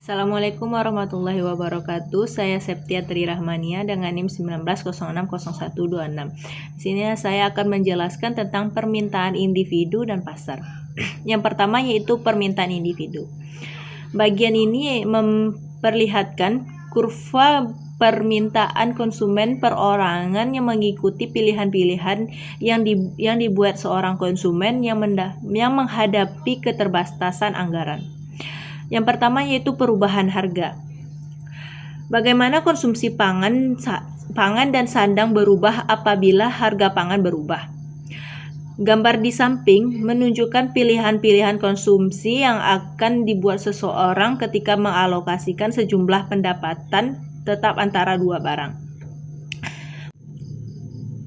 Assalamualaikum warahmatullahi wabarakatuh. Saya Septia Tri Rahmania dengan NIM 19060126. Di sini saya akan menjelaskan tentang permintaan individu dan pasar. Yang pertama yaitu permintaan individu. Bagian ini memperlihatkan kurva permintaan konsumen perorangan yang mengikuti pilihan-pilihan yang dibuat seorang konsumen yang menghadapi keterbatasan anggaran. Yang pertama yaitu perubahan harga. Bagaimana konsumsi pangan dan sandang berubah apabila harga pangan berubah. Gambar di samping menunjukkan pilihan-pilihan konsumsi yang akan dibuat seseorang ketika mengalokasikan sejumlah pendapatan tetap antara dua barang.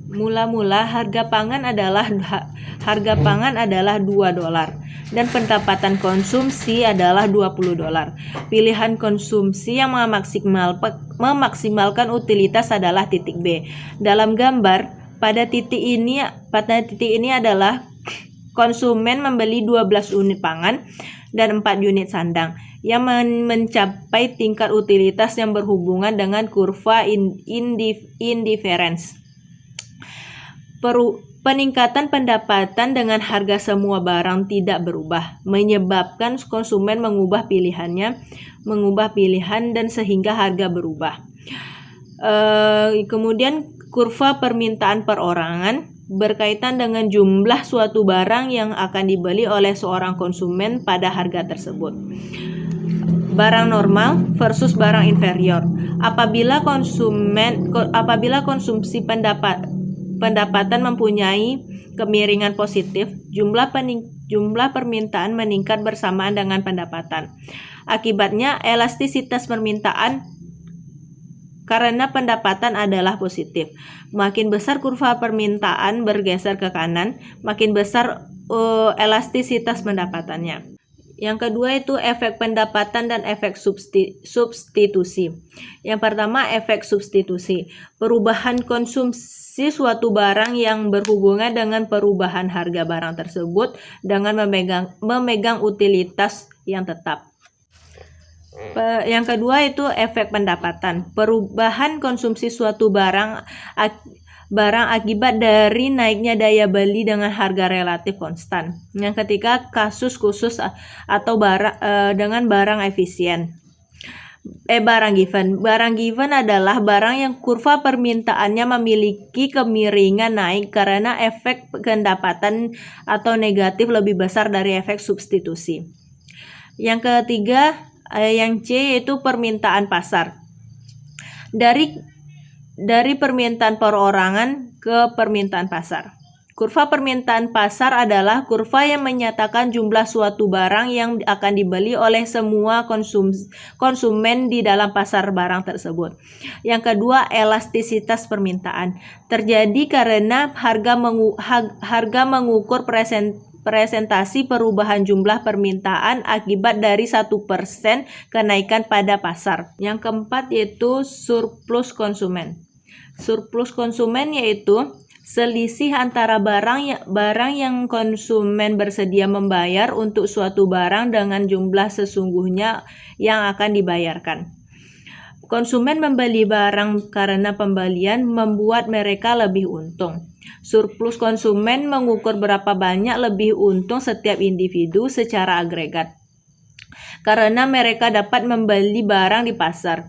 Mula-mula harga pangan adalah $2 dan pendapatan konsumsi adalah $20. Pilihan konsumsi yang memaksimalkan utilitas adalah titik B. Dalam gambar, pada titik ini adalah konsumen membeli 12 unit pangan dan 4 unit sandang yang mencapai tingkat utilitas yang berhubungan dengan kurva indifference. Peningkatan pendapatan dengan harga semua barang tidak berubah, menyebabkan konsumen mengubah pilihan dan sehingga harga berubah. Kemudian kurva permintaan perorangan berkaitan dengan jumlah suatu barang yang akan dibeli oleh seorang konsumen pada harga tersebut. Barang normal versus barang inferior. Apabila konsumsi pendapatan mempunyai kemiringan positif, jumlah permintaan meningkat bersamaan dengan pendapatan. Akibatnya elastisitas permintaan karena pendapatan adalah positif. Makin besar kurva permintaan bergeser ke kanan, makin besar elastisitas pendapatannya. Yang kedua itu efek pendapatan dan efek substitusi. Yang pertama efek substitusi. Perubahan konsumsi suatu barang yang berhubungan dengan perubahan harga barang tersebut dengan memegang utilitas yang tetap. Yang kedua itu efek pendapatan. Perubahan konsumsi suatu barang akibat dari naiknya daya beli dengan harga relatif konstan. Yang ketiga kasus khusus atau dengan barang efisien. Barang given. Barang given adalah barang yang kurva permintaannya memiliki kemiringan naik karena efek pendapatan atau negatif lebih besar dari efek substitusi. Yang ketiga, yang C yaitu permintaan pasar. Dari permintaan perorangan ke permintaan pasar. Kurva permintaan pasar adalah kurva yang menyatakan jumlah suatu barang yang akan dibeli oleh semua konsumen di dalam pasar barang tersebut. Yang kedua, elastisitas permintaan. Terjadi karena harga mengukur presentasi perubahan jumlah permintaan akibat dari 1% kenaikan pada pasar. Yang keempat yaitu surplus konsumen. Surplus konsumen yaitu selisih antara barang yang konsumen bersedia membayar untuk suatu barang dengan jumlah sesungguhnya yang akan dibayarkan. Konsumen membeli barang karena pembelian membuat mereka lebih untung. Surplus konsumen mengukur berapa banyak lebih untung setiap individu secara agregat. Karena mereka dapat membeli barang di pasar.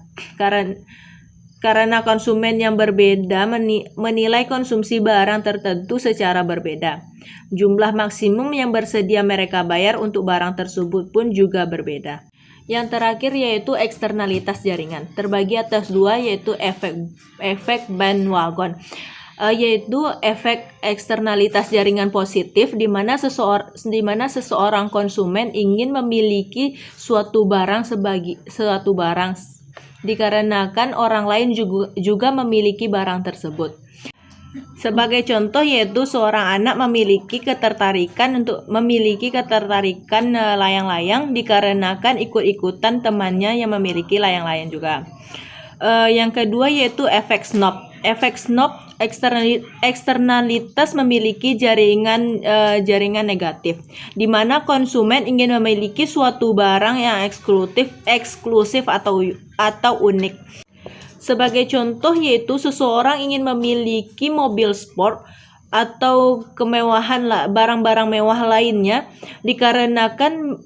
Karena konsumen yang berbeda menilai konsumsi barang tertentu secara berbeda. Jumlah maksimum yang bersedia mereka bayar untuk barang tersebut pun juga berbeda. Yang terakhir yaitu eksternalitas jaringan. Terbagi atas dua yaitu efek bandwagon. Yaitu efek eksternalitas jaringan positif di mana seseorang konsumen ingin memiliki suatu barang dikarenakan orang lain juga memiliki barang tersebut. Sebagai contoh yaitu seorang anak memiliki ketertarikan layang-layang dikarenakan ikut-ikutan temannya yang memiliki layang-layang juga. Yang kedua yaitu efek snob. Efek snob eksternalitas memiliki jaringan negatif, di mana konsumen ingin memiliki suatu barang yang eksklusif atau unik. Sebagai contoh yaitu seseorang ingin memiliki mobil sport atau kemewahan barang-barang mewah lainnya, dikarenakan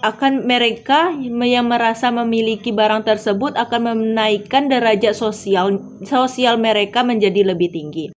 akan mereka yang merasa memiliki barang tersebut akan menaikkan derajat sosial mereka menjadi lebih tinggi.